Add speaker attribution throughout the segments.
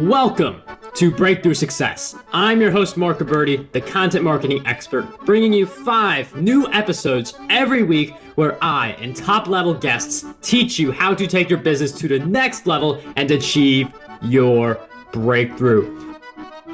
Speaker 1: Welcome to Breakthrough Success. I'm your host, Mark Gabberty, the content marketing expert, bringing you 5 new episodes every week where I and top-level guests teach you how to take your business to the next level and achieve your breakthrough.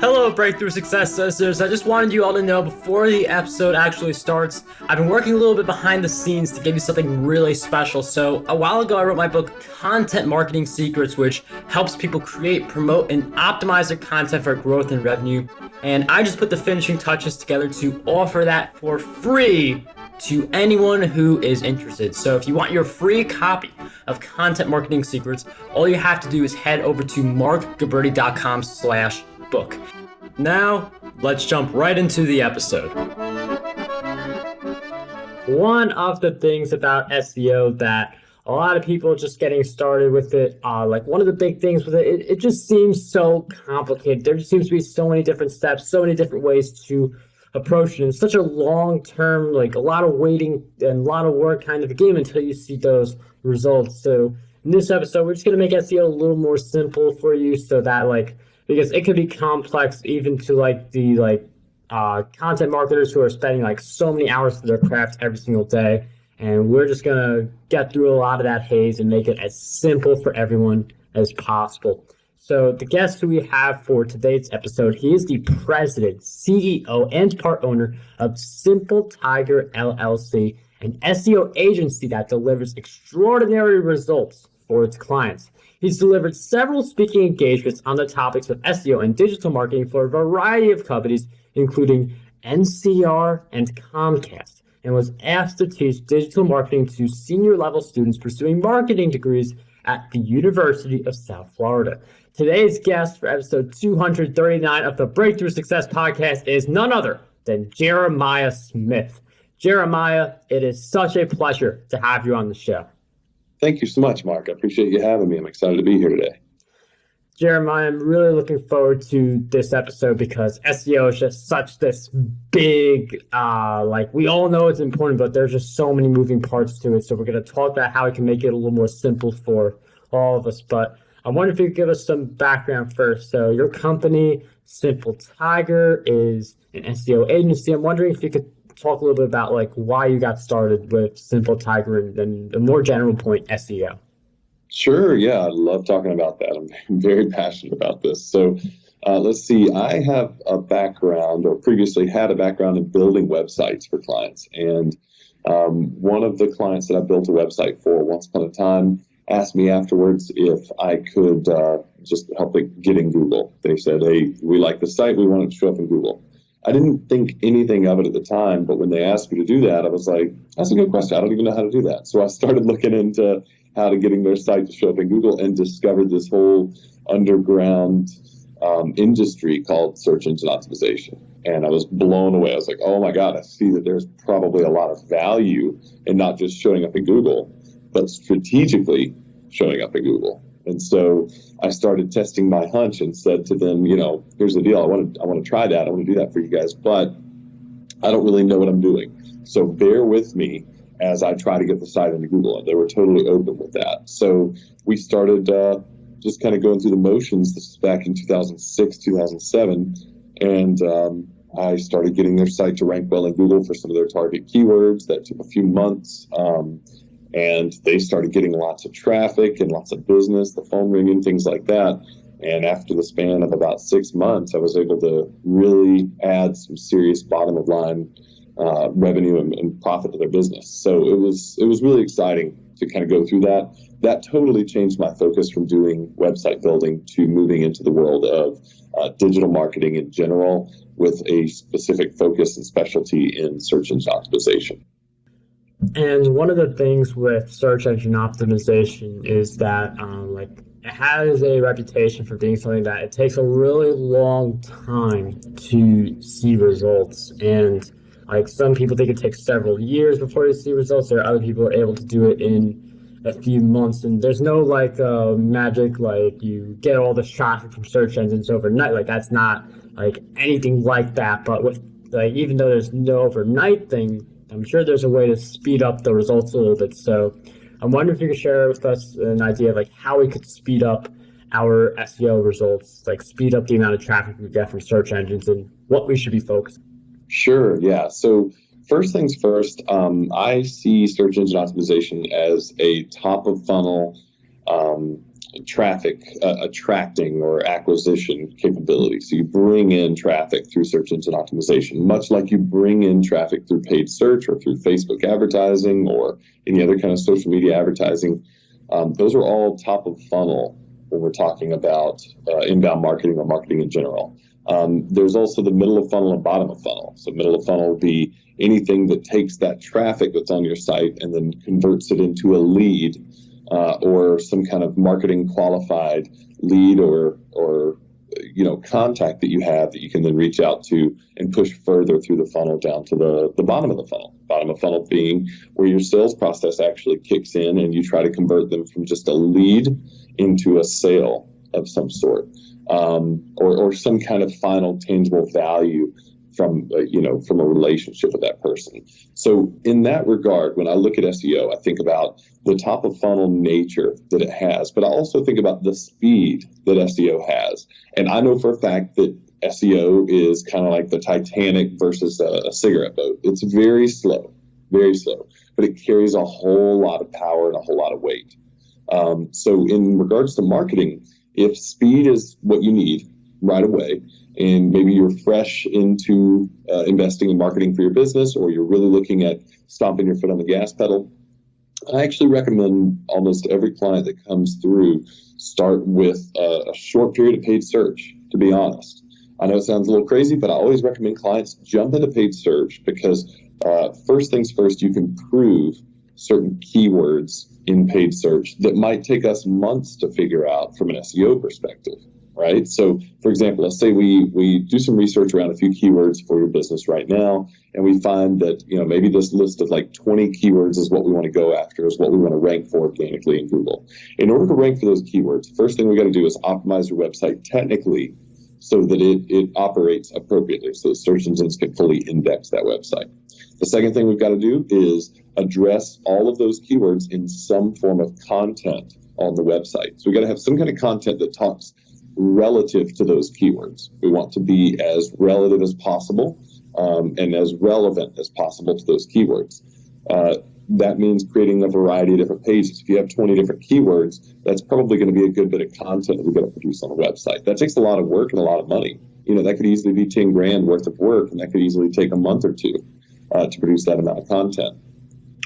Speaker 1: Hello, Breakthrough Success listeners. I just wanted you all to know before the episode actually starts, I've been working a little bit behind the scenes to give you something really special. So a while ago, I wrote my book, Content Marketing Secrets, which helps people create, promote, and optimize their content for growth and revenue. And I just put the finishing touches together to offer that for free to anyone who is interested. So if you want your free copy of Content Marketing Secrets, all you have to do is head over to markgabberty.com/book. Now, let's jump right into the episode. One of the things about SEO that a lot of people just getting started with it, one of the big things with it just seems so complicated. There just seems to be so many different steps, so many different ways to approach it. And it's such a long-term, a lot of waiting and a lot of work kind of a game until you see those results. So in this episode, we're just going to make SEO a little more simple for you so that because it could be complex even to the content marketers who are spending so many hours to their craft every single day. And we're just gonna get through a lot of that haze and make it as simple for everyone as possible. So the guest who we have for today's episode, he is the president, CEO, and part owner of SimpleTiger LLC, an SEO agency that delivers extraordinary results for its clients. He's delivered several speaking engagements on the topics of SEO and digital marketing for a variety of companies, including NCR and Comcast, and was asked to teach digital marketing to senior-level students pursuing marketing degrees at the University of South Florida. Today's guest for episode 239 of the Breakthrough Success Podcast is none other than Jeremiah Smith. Jeremiah, it is such a pleasure to have you on the show.
Speaker 2: Thank you so much, Mark. I appreciate you having me. I'm excited to be here today.
Speaker 1: Jeremiah, I'm really looking forward to this episode because SEO is just such this big, we all know it's important, but there's just so many moving parts to it. So we're going to talk about how we can make it a little more simple for all of us. But I wonder if you could give us some background first. So your company, SimpleTiger, is an SEO agency. I'm wondering if you could talk a little bit about why you got started with SimpleTiger and the more general point, SEO.
Speaker 2: Sure. Yeah. I love talking about that. I'm very passionate about this. So let's see. I have a background or previously had a background in building websites for clients. And one of the clients that I built a website for once upon a time asked me afterwards if I could just help it get in Google. They said, hey, we like the site. We want it to show up in Google. I didn't think anything of it at the time, but when they asked me to do that, I was like, that's a good question. I don't even know how to do that. So I started looking into how to getting their site to show up in Google and discovered this whole underground industry called search engine optimization. And I was blown away. I was like, oh my God, I see that there's probably a lot of value in not just showing up in Google, but strategically showing up in Google. And so I started testing my hunch and said to them, here's the deal. I want to try that. I want to do that for you guys, but I don't really know what I'm doing. So bear with me as I try to get the site into Google. And they were totally open with that. So we started just kind of going through the motions. This was back in 2006, 2007. And I started getting their site to rank well in Google for some of their target keywords. That took a few months. And they started getting lots of traffic and lots of business, the phone ringing, things like that. And after the span of about 6 months, I was able to really add some serious bottom of line revenue and profit to their business. So it was really exciting to kind of go through that. That totally changed my focus from doing website building to moving into the world of digital marketing in general with a specific focus and specialty in search engine optimization.
Speaker 1: And one of the things with search engine optimization is that it has a reputation for being something that it takes a really long time to see results. And some people think it takes several years before they see results. There are other people who are able to do it in a few months. And there's no magic, you get all the traffic from search engines overnight. That's not anything like that. But with even though there's no overnight thing, I'm sure there's a way to speed up the results a little bit. So I'm wondering if you could share with us an idea of like how we could speed up our SEO results, like speed up the amount of traffic we get from search engines and what we should be focused on.
Speaker 2: Sure, yeah. So first things first, I see search engine optimization as a top of funnel traffic attracting or acquisition capability. So you bring in traffic through search engine optimization, much like you bring in traffic through paid search or through Facebook advertising or any other kind of social media advertising. Those are all top of funnel when we're talking about inbound marketing or marketing in general. There's also the middle of funnel and bottom of funnel. So middle of funnel would be anything that takes that traffic that's on your site and then converts it into a lead or some kind of marketing qualified lead or contact that you have that you can then reach out to and push further through the funnel down to the bottom of the funnel. Bottom of funnel being where your sales process actually kicks in and you try to convert them from just a lead into a sale of some sort, or some kind of final tangible value from a relationship with that person. So in that regard, when I look at SEO, I think about the top of funnel nature that it has, but I also think about the speed that SEO has. And I know for a fact that SEO is kind of like the Titanic versus a cigarette boat. It's very slow, but it carries a whole lot of power and a whole lot of weight. So in regards to marketing, if speed is what you need right away, and maybe you're fresh into investing in marketing for your business, or you're really looking at stomping your foot on the gas pedal, I actually recommend almost every client that comes through start with a short period of paid search, to be honest. I know it sounds a little crazy, but I always recommend clients jump into paid search because first things first, you can prove certain keywords in paid search that might take us months to figure out from an SEO perspective, right? So, for example, let's say we do some research around a few keywords for your business right now, and we find that maybe this list of like 20 keywords is what we want to go after, is what we want to rank for organically in Google. In order to rank for those keywords, first thing we got to do is optimize your website technically so that it operates appropriately, so search engines can fully index that website. The second thing we've got to do is address all of those keywords in some form of content on the website. So we've got to have some kind of content that talks relative to those keywords. We want to be as relative as possible and as relevant as possible to those keywords. That means creating a variety of different pages. If you have 20 different keywords, that's probably going to be a good bit of content that we've got to produce on a website. That takes a lot of work and a lot of money. That could easily be 10 grand worth of work, and that could easily take a month or two to produce that amount of content.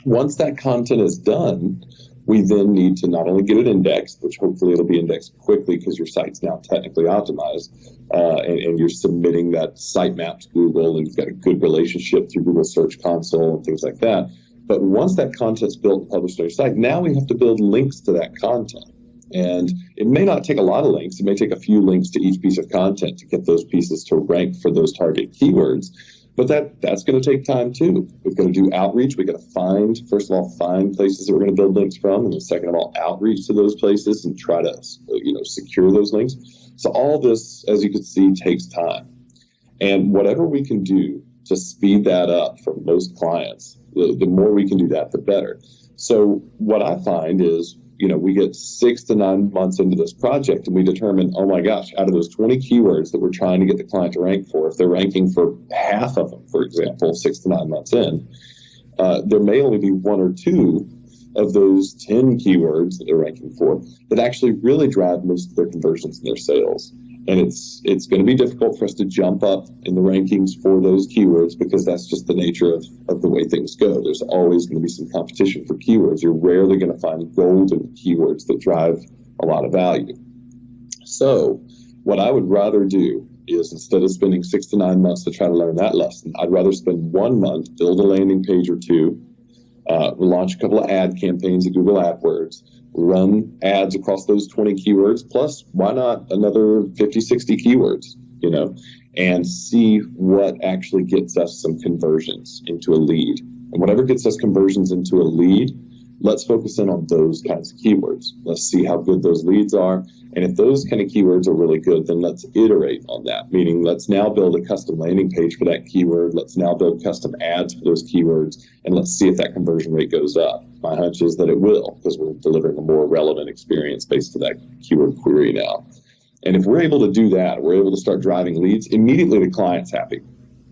Speaker 2: Once that content is done, we then need to not only get it indexed, which hopefully it'll be indexed quickly because your site's now technically optimized, and you're submitting that sitemap to Google, and you've got a good relationship through Google Search Console and things like that. But once that content's built and published on your site, now we have to build links to that content. And it may not take a lot of links. It may take a few links to each piece of content to get those pieces to rank for those target keywords. But that's going to take time too. We've got to do outreach. We've got to first of all, find places that we're going to build links from, and then second of all, outreach to those places and try to secure those links. So all this, as you can see, takes time. And whatever we can do to speed that up for most clients, the more we can do that, the better. So what I find is, we get 6 to 9 months into this project and we determine, oh my gosh, out of those 20 keywords that we're trying to get the client to rank for, if they're ranking for half of them, for example, 6 to 9 months in, there may only be 1 or 2 of those 10 keywords that they're ranking for that actually really drive most of their conversions and their sales. And it's going to be difficult for us to jump up in the rankings for those keywords because that's just the nature of the way things go. There's always going to be some competition for keywords. You're rarely going to find golden keywords that drive a lot of value. So what I would rather do is, instead of spending 6 to 9 months to try to learn that lesson, I'd rather spend 1 month, build a landing page or 2, launch a couple of ad campaigns at Google AdWords, run ads across those 20 keywords, plus why not another 50, 60 keywords, and see what actually gets us some conversions into a lead. And whatever gets us conversions into a lead, let's focus in on those kinds of keywords. Let's see how good those leads are. And if those kind of keywords are really good, then let's iterate on that, meaning let's now build a custom landing page for that keyword. Let's now build custom ads for those keywords, and let's see if that conversion rate goes up. My hunch is that it will, because we're delivering a more relevant experience based on that keyword query now. And if we're able to do that, we're able to start driving leads, immediately the client's happy,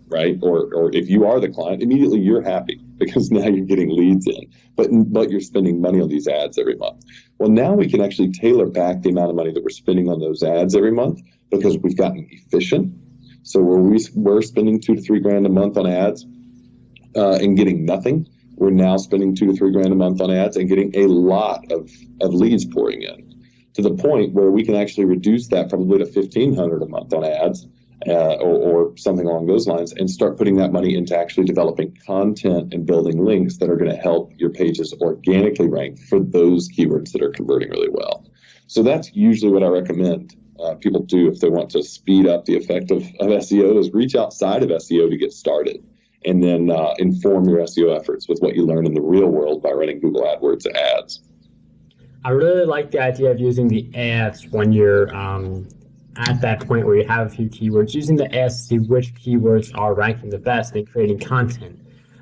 Speaker 2: right? Or if you are the client, immediately you're happy because now you're getting leads in, but you're spending money on these ads every month. Well, now we can actually tailor back the amount of money that we're spending on those ads every month because we've gotten efficient. So where we're spending $2 to $3 grand a month on ads and getting nothing, we're now spending $2 to $3 grand a month on ads and getting a lot of leads pouring in, to the point where we can actually reduce that probably to $1,500 a month on ads or something along those lines, and start putting that money into actually developing content and building links that are going to help your pages organically rank for those keywords that are converting really well. So that's usually what I recommend people do if they want to speed up the effect of SEO, is reach outside of SEO to get started, and then inform your SEO efforts with what you learn in the real world by running Google AdWords ads.
Speaker 1: I really like the idea of using the ads when you're at that point where you have a few keywords, using the ads to see which keywords are ranking the best and creating content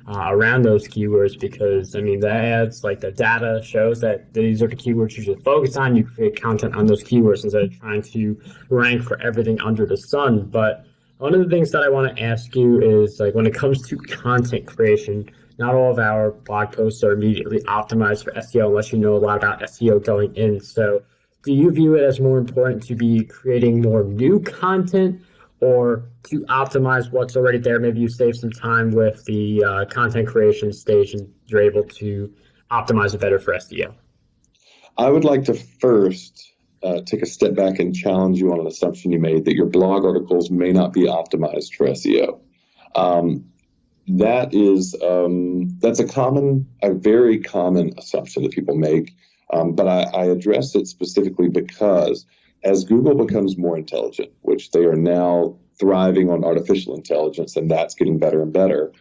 Speaker 1: around those keywords, because, I mean, the ads, like the data shows that these are the keywords you should focus on. You create content on those keywords instead of trying to rank for everything under the sun. But one of the things that I want to ask you is, like, when it comes to content creation, not all of our blog posts are immediately optimized for SEO unless you know a lot about SEO going in. So do you view it as more important to be creating more new content or to optimize what's already there? Maybe you save some time with the content creation stage and you're able to optimize it better for SEO.
Speaker 2: I would like to first take a step back and challenge you on an assumption you made that your blog articles may not be optimized for SEO. That's a very common assumption that people make, but I address it specifically because as Google becomes more intelligent, which they are now thriving on artificial intelligence, and that's getting better and better,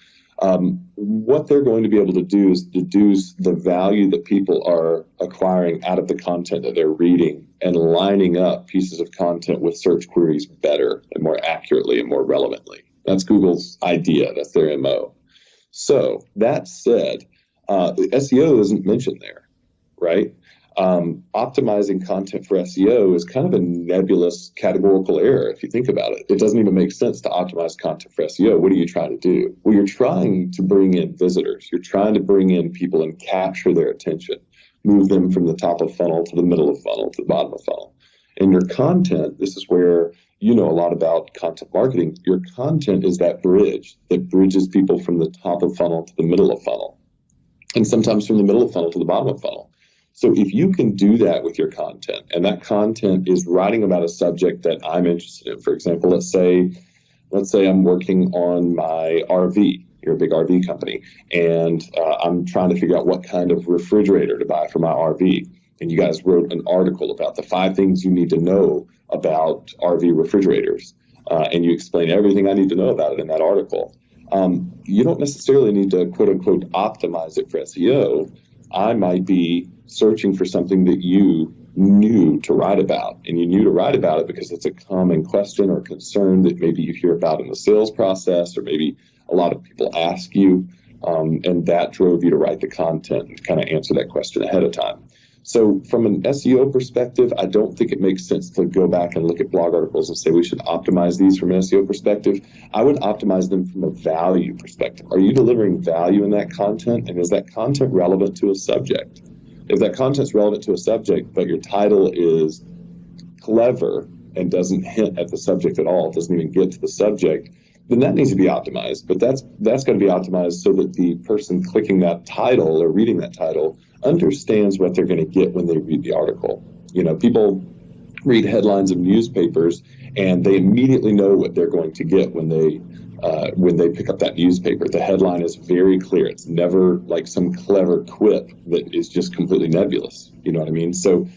Speaker 2: what they're going to be able to do is deduce the value that people are acquiring out of the content that they're reading and lining up pieces of content with search queries better and more accurately and more relevantly. That's Google's idea. That's their MO. So that said, SEO isn't mentioned there, right? Optimizing content for SEO is kind of a nebulous categorical error if you think about it. It doesn't even make sense to optimize content for SEO. What are you trying to do? Well, you're trying to bring in visitors. You're trying to bring in people and capture their attention, move them from the top of funnel to the middle of funnel to the bottom of funnel. And your content, this is where you know a lot about content marketing. Your content is that bridge that bridges people from the top of funnel to the middle of funnel, and sometimes from the middle of funnel to the bottom of funnel. So if you can do that with your content, and that content is writing about a subject that I'm interested in, for example, let's say I'm working on my RV. You're a big RV company, and I'm trying to figure out what kind of refrigerator to buy for my RV. And you guys wrote an article about the 5 things you need to know about RV refrigerators, and you explain everything I need to know about it in that article. You don't necessarily need to, quote unquote, optimize it for SEO. I might be searching for something that you knew to write about, and you knew to write about it because it's a common question or concern that maybe you hear about in the sales process, or maybe a lot of people ask you, and that drove you to write the content and kind of answer that question ahead of time. So from an SEO perspective, I don't think it makes sense to go back and look at blog articles and say we should optimize these from an SEO perspective. I would optimize them from a value perspective. Are you delivering value in that content? And is that content relevant to a subject? If that content's relevant to a subject, but your title is clever and doesn't hint at the subject at all, doesn't even get to the subject, then that needs to be optimized. But that's going to be optimized so that the person clicking that title or reading that title understands what they're going to get when they read the article. You know, people read headlines of newspapers and they immediately know what they're going to get when they pick up that newspaper. The headline is very clear. It's never like some clever quip that is just completely nebulous. You know what I mean? So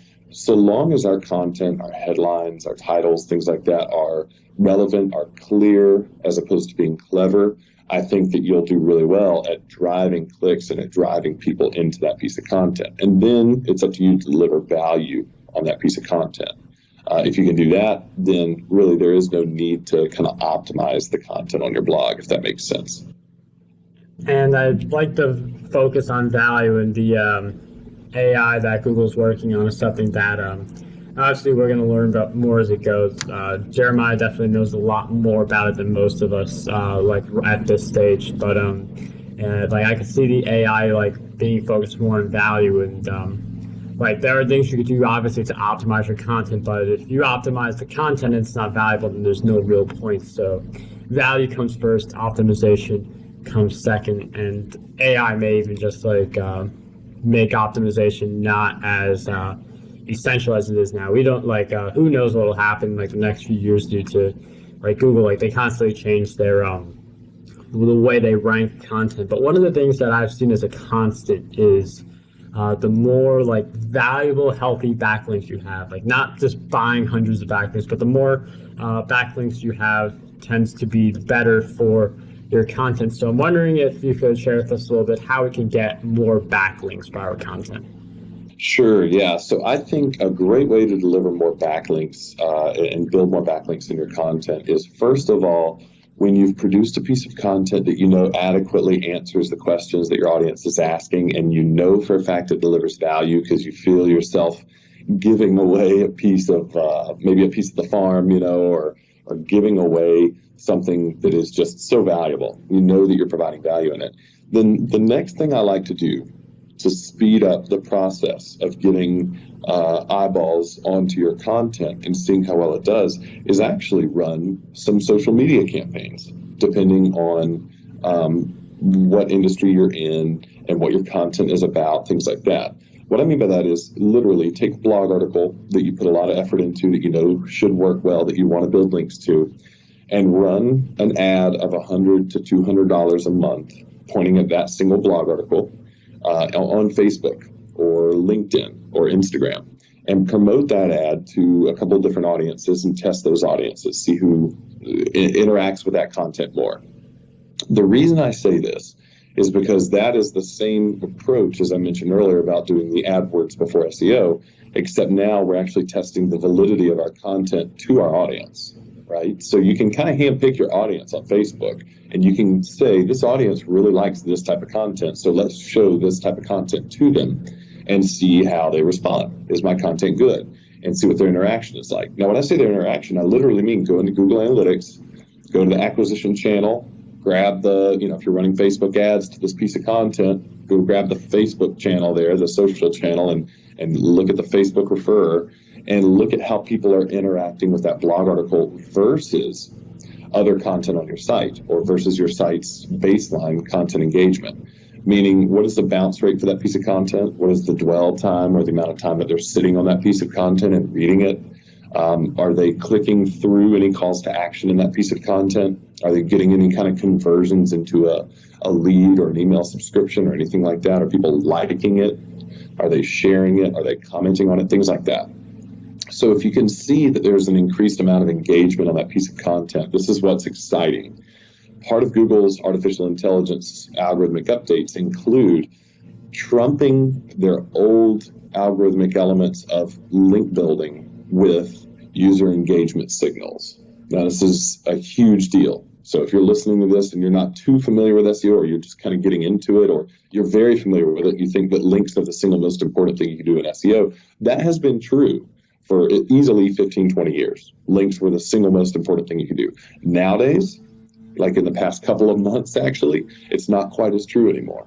Speaker 2: long as our content, our headlines, our titles, things like that are relevant, are clear, as opposed to being clever, I think that you'll do really well at driving clicks and at driving people into that piece of content. And then it's up to you to deliver value on that piece of content. If you can do that, then really there is no need to kind of optimize the content on your blog, if that makes sense.
Speaker 1: And I'd like to focus on value, and the AI that Google's working on is something that obviously we're going to learn about more as it goes. Jeremiah definitely knows a lot more about it than most of us, like at this stage. But like I can see the AI like being focused more on value, and like there are things you could do obviously to optimize your content. But if you optimize the content and it's not valuable, then there's no real point. So value comes first, optimization comes second, and AI may even just like make optimization not as essential as it is now. We don't like who knows what will happen like the next few years due to like Google, like they constantly change their the way they rank content. But one of the things that I've seen as a constant is the more like valuable, healthy backlinks you have, like not just buying hundreds of backlinks, but the more backlinks you have tends to be better for your content. So I'm wondering if you could share with us a little bit how we can get more backlinks for our content.
Speaker 2: Sure, yeah. So I think a great way to deliver more backlinks and build more backlinks in your content is, first of all, when you've produced a piece of content that you know adequately answers the questions that your audience is asking, and you know for a fact it delivers value because you feel yourself giving away a piece of maybe a piece of the farm, or giving away something that is just so valuable. You know that you're providing value in it. Then the next thing I like to do to speed up the process of getting eyeballs onto your content and seeing how well it does is actually run some social media campaigns, depending on what industry you're in and what your content is about, things like that. What I mean by that is literally take a blog article that you put a lot of effort into, that you know should work well, that you want to build links to, and run an ad of $100 to $200 a month pointing at that single blog article on Facebook or LinkedIn or Instagram, and promote that ad to a couple of different audiences and test those audiences, see who interacts with that content more. The reason I say this is because that is the same approach as I mentioned earlier about doing the AdWords before SEO, except now we're actually testing the validity of our content to our audience, right? So you can kind of handpick your audience on Facebook, and you can say, this audience really likes this type of content, so let's show this type of content to them and see how they respond. Is my content good? And see what their interaction is like. Now, when I say their interaction, I literally mean go into Google Analytics, go to the acquisition channel, grab the, if you're running Facebook ads to this piece of content, go grab the Facebook channel there, the social channel, and look at the Facebook referrer, and look at how people are interacting with that blog article versus other content on your site, or versus your site's baseline content engagement. Meaning, what is the bounce rate for that piece of content? What is the dwell time, or the amount of time that they're sitting on that piece of content and reading it? Are they clicking through any calls to action in that piece of content? Are they getting any kind of conversions into a lead or an email subscription or anything like that? Are people liking it? Are they sharing it? Are they commenting on it? Things like that. So if you can see that there's an increased amount of engagement on that piece of content, this is what's exciting. Part of Google's artificial intelligence algorithmic updates include trumping their old algorithmic elements of link building with user engagement signals. Now, this is a huge deal. So if you're listening to this and you're not too familiar with SEO, or you're just kind of getting into it, or you're very familiar with it, you think that links are the single most important thing you can do in SEO, that has been true for easily 15, 20 years. Links were the single most important thing you could do. Nowadays, like in the past couple of months, actually, it's not quite as true anymore.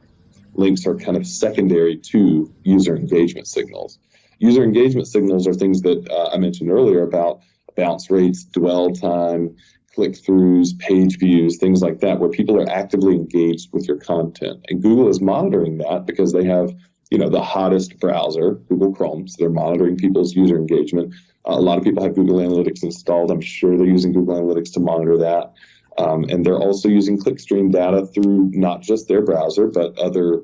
Speaker 2: Links are kind of secondary to user engagement signals. User engagement signals are things that I mentioned earlier about bounce rates, dwell time, click-throughs, page views, things like that, where people are actively engaged with your content. And Google is monitoring that because they have, the hottest browser, Google Chrome, so they're monitoring people's user engagement. A lot of people have Google Analytics installed. I'm sure they're using Google Analytics to monitor that. And they're also using clickstream data through not just their browser, but other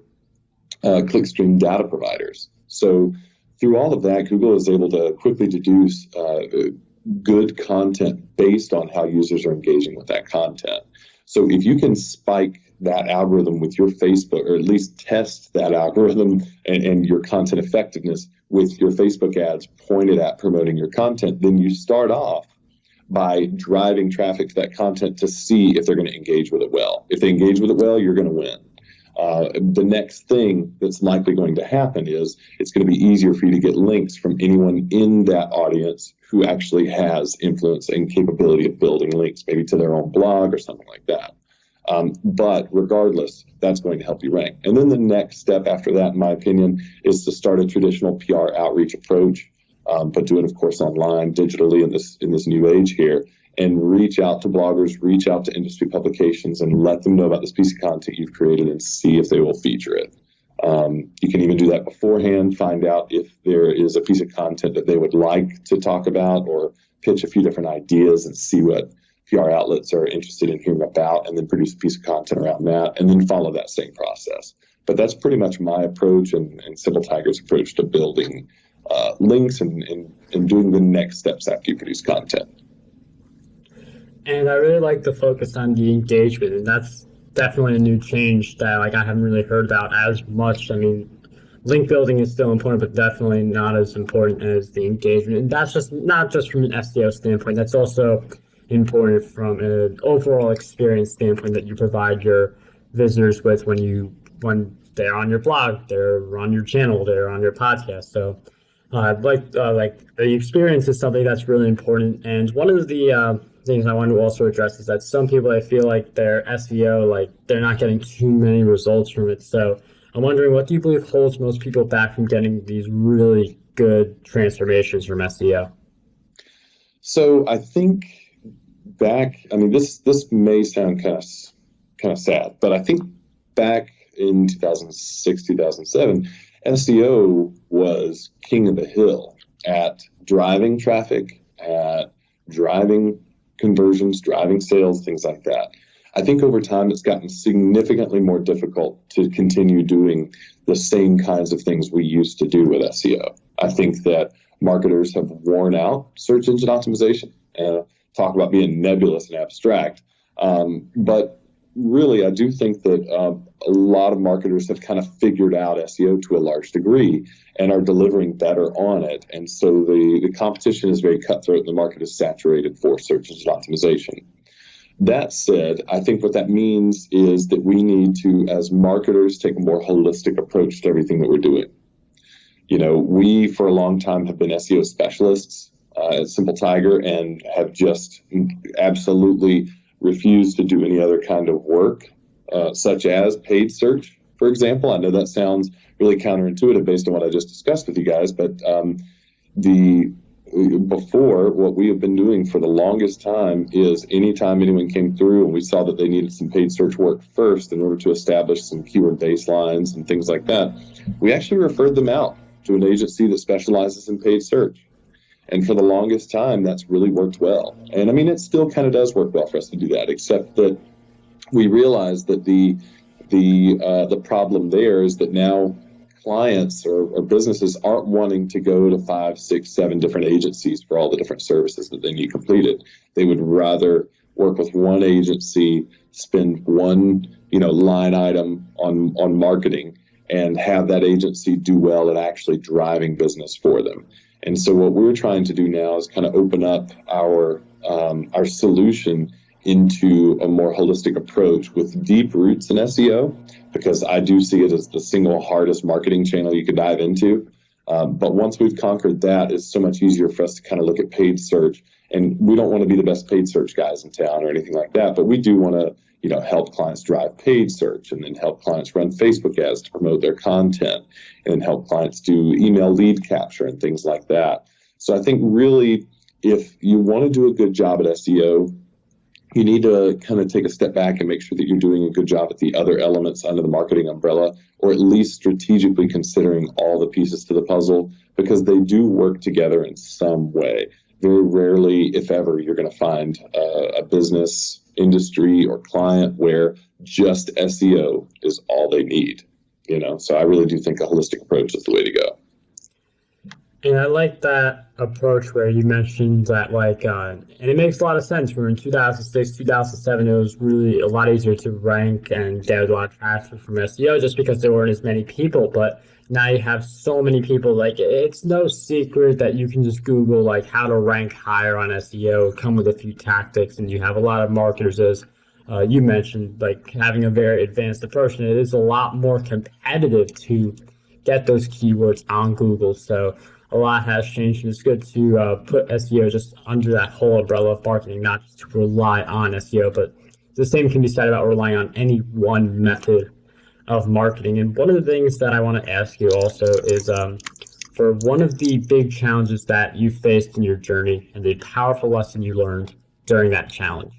Speaker 2: clickstream data providers. So through all of that, Google is able to quickly deduce good content based on how users are engaging with that content. So if you can spike that algorithm with your Facebook, or at least test that algorithm and your content effectiveness with your Facebook ads pointed at promoting your content, then you start off by driving traffic to that content to see if they're going to engage with it well. If they engage with it well, you're going to win. The next thing that's likely going to happen is it's going to be easier for you to get links from anyone in that audience who actually has influence and capability of building links, maybe to their own blog or something like that. But regardless, that's going to help you rank. And then the next step after that, in my opinion, is to start a traditional PR outreach approach, but do it, of course, online, digitally in this new age here, and reach out to bloggers, reach out to industry publications, and let them know about this piece of content you've created and see if they will feature it. You can even do that beforehand, find out if there is a piece of content that they would like to talk about, or pitch a few different ideas and see what PR outlets are interested in hearing about, and then produce a piece of content around that, and then follow that same process. But that's pretty much my approach and SimpleTiger's approach to building links and doing the next steps after you produce content.
Speaker 1: And I really like the focus on the engagement, and that's definitely a new change that I haven't really heard about as much. I mean, link building is still important, but definitely not as important as the engagement. And that's just not just from an SEO standpoint. That's also important from an overall experience standpoint that you provide your visitors with when they're on your blog, they're on your channel, they're on your podcast. So like the experience is something that's really important. And one of the things I want to also address is that some people, I feel like their SEO, they're not getting too many results from it. So I'm wondering, what do you believe holds most people back from getting these really good transformations from SEO?
Speaker 2: So I think this may sound kind of sad, but I think back in 2006, 2007, SEO was king of the hill at driving traffic, at driving conversions, driving sales, things like that. I think over time it's gotten significantly more difficult to continue doing the same kinds of things we used to do with SEO. I think that marketers have worn out search engine optimization. Talk about being nebulous and abstract. But really, I do think that a lot of marketers have kind of figured out SEO to a large degree and are delivering better on it. And so the competition is very cutthroat and the market is saturated for search engine optimization. That said, I think what that means is that we need to, as marketers, take a more holistic approach to everything that we're doing. We, for a long time, have been SEO specialists at SimpleTiger and have just absolutely refused to do any other kind of work, such as paid search, for example. I know that sounds really counterintuitive based on what I just discussed with you guys, but before, what we have been doing for the longest time is anytime anyone came through and we saw that they needed some paid search work first in order to establish some keyword baselines and things like that, we actually referred them out to an agency that specializes in paid search. And for the longest time, that's really worked well. And I mean, it still kind of does work well for us to do that, except that we realize that the problem there is that now clients or businesses aren't wanting to go to 5, 6, 7 different agencies for all the different services that they need completed. They would rather work with one agency, spend one line item on marketing, and have that agency do well at actually driving business for them. And so what we're trying to do now is kind of open up our solution into a more holistic approach with deep roots in SEO, because I do see it as the single hardest marketing channel you could dive into. But once we've conquered that, it's so much easier for us to kind of look at paid search. And we don't want to be the best paid search guys in town or anything like that, but we do want to help clients drive paid search, and then help clients run Facebook ads to promote their content, and then help clients do email lead capture and things like that. So I think really, if you want to do a good job at SEO, you need to kind of take a step back and make sure that you're doing a good job at the other elements under the marketing umbrella, or at least strategically considering all the pieces to the puzzle, because they do work together in some way. Very rarely, if ever, you're going to find a business, industry, or client where just SEO is all they need. So I really do think a holistic approach is the way to go.
Speaker 1: And I like that approach where you mentioned that, and it makes a lot of sense. Where in 2006, 2007, it was really a lot easier to rank and get a lot of traffic from SEO just because there weren't as many people. But now you have so many people. It's no secret that you can just Google how to rank higher on SEO, come with a few tactics, and you have a lot of marketers as you mentioned, like having a very advanced approach, and it is a lot more competitive to get those keywords on Google. So a lot has changed, and it's good to put SEO just under that whole umbrella of marketing, not just to rely on SEO, but the same can be said about relying on any one method of marketing. And one of the things that I want to ask you also is for one of the big challenges that you faced in your journey and the powerful lesson you learned during that challenge.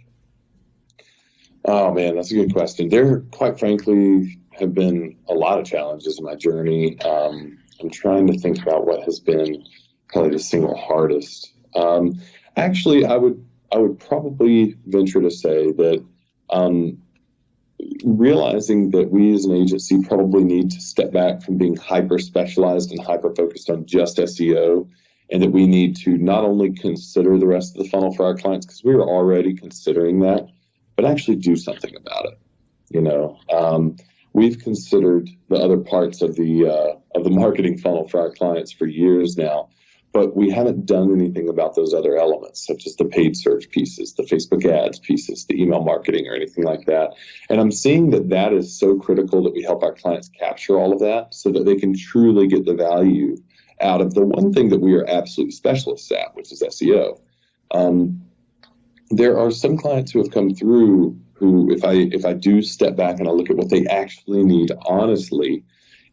Speaker 2: Oh man, that's a good question. There, quite frankly, have been a lot of challenges in my journey. I'm trying to think about what has been probably the single hardest. Actually, I would probably venture to say that realizing that we as an agency probably need to step back from being hyper specialized and hyper focused on just SEO, and that we need to not only consider the rest of the funnel for our clients, because we were already considering that, but actually do something about it. We've considered the other parts of the marketing funnel for our clients for years now, but we haven't done anything about those other elements, such as the paid search pieces, the Facebook ads pieces, the email marketing, or anything like that. And I'm seeing that is so critical that we help our clients capture all of that so that they can truly get the value out of the one thing that we are absolutely specialists at, which is SEO. There are some clients who have come through who, if I do step back and I look at what they actually need, honestly,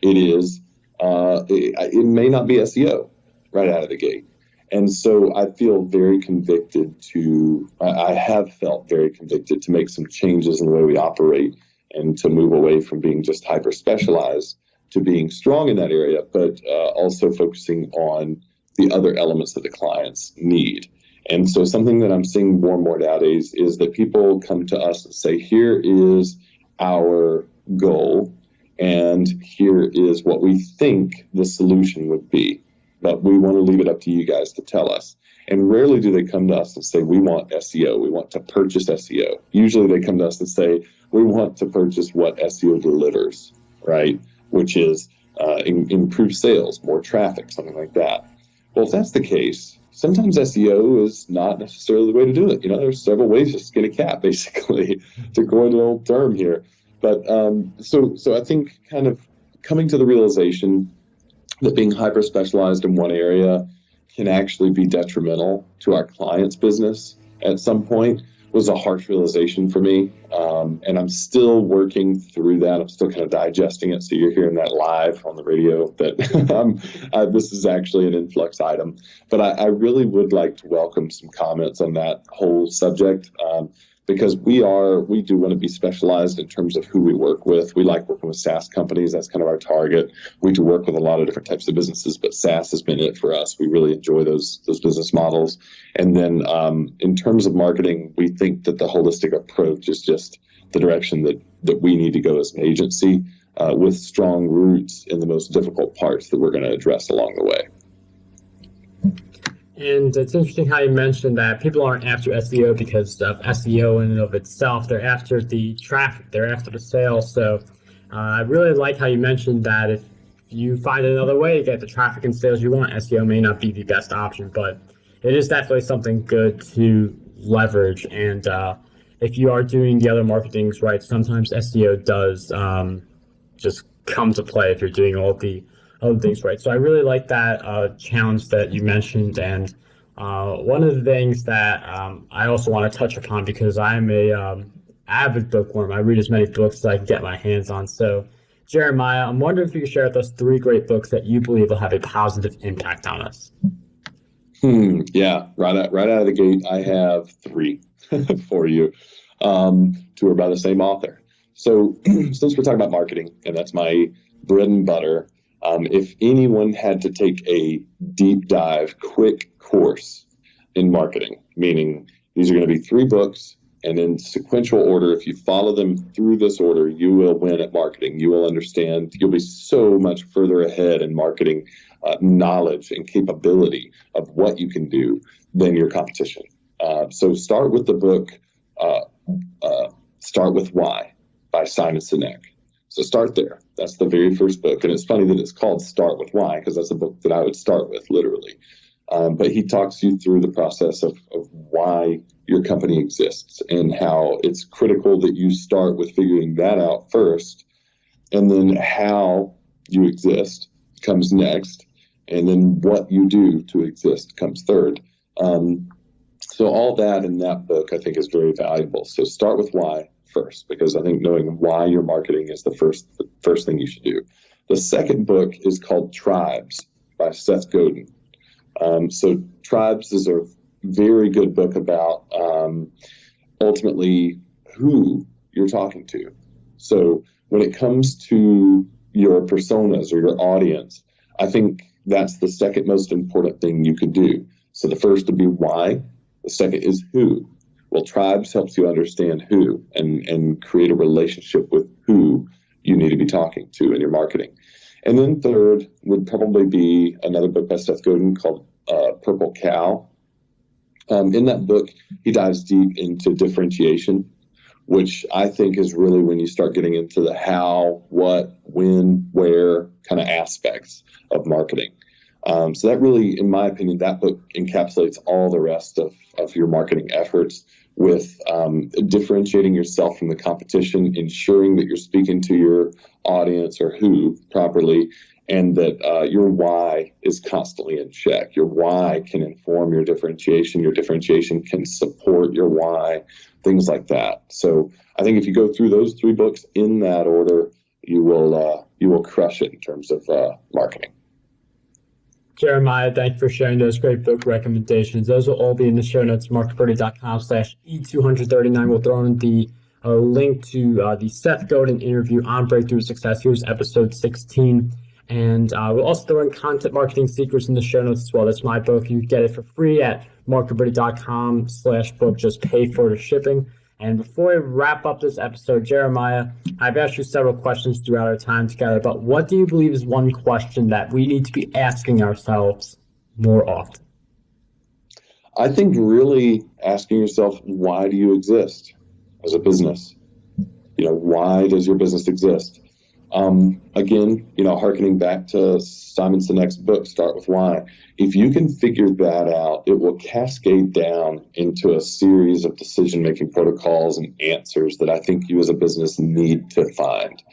Speaker 2: it may not be SEO right out of the gate. And so I feel very convicted I have felt very convicted to make some changes in the way we operate and to move away from being just hyper specialized to being strong in that area, but also focusing on the other elements that the clients need. And so something that I'm seeing more and more nowadays is that people come to us and say, here is our goal, and here is what we think the solution would be. But we want to leave it up to you guys to tell us. And rarely do they come to us and say, we want SEO, we want to purchase SEO. Usually they come to us and say, we want to purchase what SEO delivers, right? Which is improved sales, more traffic, something like that. Well, if that's the case, sometimes SEO is not necessarily the way to do it. There's several ways to skin a cat, basically, to coin an old term here. But so I think kind of coming to the realization that being hyper specialized in one area can actually be detrimental to our client's business at some point was a harsh realization for me. And I'm still working through that. I'm still kind of digesting it. So you're hearing that live on the radio that this is actually an influx item. But I really would like to welcome some comments on that whole subject. Because we do want to be specialized in terms of who we work with. We like working with SaaS companies. That's kind of our target. We do work with a lot of different types of businesses, but SaaS has been it for us. We really enjoy those business models. And then in terms of marketing, we think that the holistic approach is just the direction that we need to go as an agency with strong roots in the most difficult parts that we're going to address along the way.
Speaker 1: And it's interesting how you mentioned that people aren't after SEO because of SEO in and of itself. They're after the traffic. They're after the sales. So I really like how you mentioned that if you find another way to get the traffic and sales you want, SEO may not be the best option, but it is definitely something good to leverage. And if you are doing the other marketings right, sometimes SEO does just come to play if you're doing all the other things right. So I really like that challenge that you mentioned. And one of the things that I also want to touch upon, because I'm a avid bookworm. I read as many books as I can get my hands on. So Jeremiah, I'm wondering if you could share with us 3 great books that you believe will have a positive impact on us.
Speaker 2: Yeah, right out of the gate, I have 3 for you. 2 are by the same author. So since we're talking about marketing, and that's my bread and butter, if anyone had to take a deep dive, quick course in marketing, meaning these are going to be 3 books, and in sequential order, if you follow them through this order, you will win at marketing. You will understand, you'll be so much further ahead in marketing knowledge and capability of what you can do than your competition. So start with the book, Start With Why by Simon Sinek. So start there. That's the very first book. And it's funny that it's called Start With Why, because that's a book that I would start with, literally. But he talks you through the process of why your company exists and how it's critical that you start with figuring that out first, and then how you exist comes next, and then what you do to exist comes third. So all that in that book, I think, is very valuable. So start with why first, because I think knowing why you're marketing is the first thing you should do. The second book is called Tribes by Seth Godin. So Tribes is a very good book about ultimately who you're talking to. So when it comes to your personas or your audience, I think that's the second most important thing you could do. So the first would be why. The second is who. Well, Tribes helps you understand who and create a relationship with who you need to be talking to in your marketing. And then third would probably be another book by Seth Godin called Purple Cow. In that book, he dives deep into differentiation, which I think is really when you start getting into the how, what, when, where kind of aspects of marketing. So that really, in my opinion, that book encapsulates all the rest of your marketing efforts with differentiating yourself from the competition, ensuring that you're speaking to your audience or who properly, and that your why is constantly in check. Your why can inform your differentiation. Your differentiation can support your why, things like that. So I think if you go through those three books in that order, you will crush it in terms of marketing.
Speaker 1: Jeremiah, thank you for sharing those great book recommendations. Those will all be in the show notes, marketbirdie.com/E239. We'll throw in the link to the Seth Godin interview on Breakthrough Success. Here's episode 16. And we'll also throw in Content Marketing Secrets in the show notes as well. That's my book. You get it for free at marketbirdie.com/book. Just pay for the shipping. And before I wrap up this episode, Jeremiah, I've asked you several questions throughout our time together, but what do you believe is one question that we need to be asking ourselves more often?
Speaker 2: I think really asking yourself, why do you exist as a business? Why does your business exist? Again, hearkening back to Simon Sinek's book, Start With Why. If you can figure that out, it will cascade down into a series of decision-making protocols and answers that I think you as a business need to find.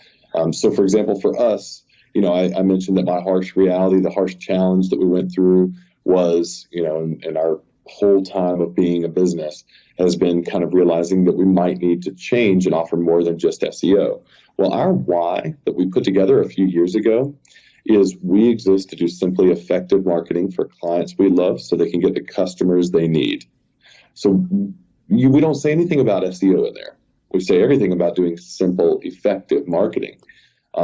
Speaker 2: So for example, for us, I mentioned that my harsh reality, the harsh challenge that we went through was, in our whole time of being a business has been kind of realizing that we might need to change and offer more than just SEO. Well, our why that we put together a few years ago is we exist to do simply effective marketing for clients we love so they can get the customers they need. So we don't say anything about SEO in there. We say everything about doing simple, effective marketing.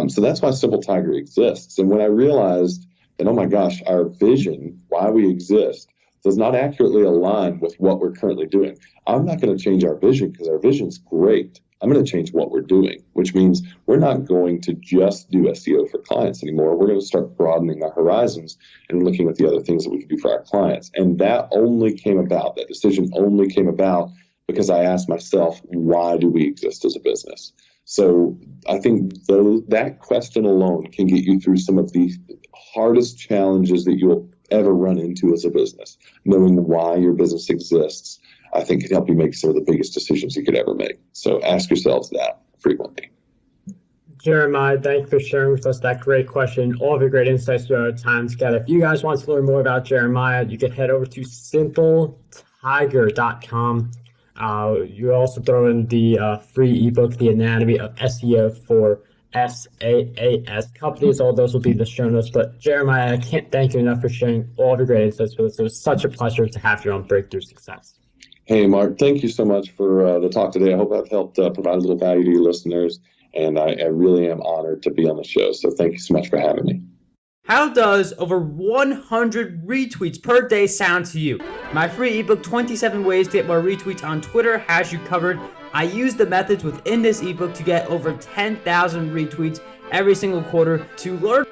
Speaker 2: So that's why SimpleTiger exists. And when I realized that, oh my gosh, our vision, why we exist, does not accurately align with what we're currently doing, I'm not going to change our vision because our vision's great. I'm going to change what we're doing, which means we're not going to just do SEO for clients anymore. We're going to start broadening our horizons and looking at the other things that we can do for our clients. And that decision only came about because I asked myself, why do we exist as a business? So I think that question alone can get you through some of the hardest challenges that you'll ever run into as a business. Knowing why your business exists, I think, can help you make some of the biggest decisions you could ever make. So ask yourselves that frequently.
Speaker 1: Jeremiah, thank you for sharing with us that great question, all of your great insights throughout our time together. If you guys want to learn more about Jeremiah, you can head over to SimpleTiger.com. You also throw in the free ebook, The Anatomy of SEO for SaaS companies. All those will be in the show notes. But Jeremiah, I can't thank you enough for sharing all of your great insights with us. It was such a pleasure to have you on Breakthrough Success.
Speaker 2: Hey, Mark, thank you so much for the talk today. I hope I've helped provide a little value to your listeners, and I really am honored to be on the show. So thank you so much for having me.
Speaker 3: How does over 100 retweets per day sound to you? My free ebook, 27 Ways to Get More Retweets on Twitter, has you covered. I use the methods within this ebook to get over 10,000 retweets every single quarter. To learn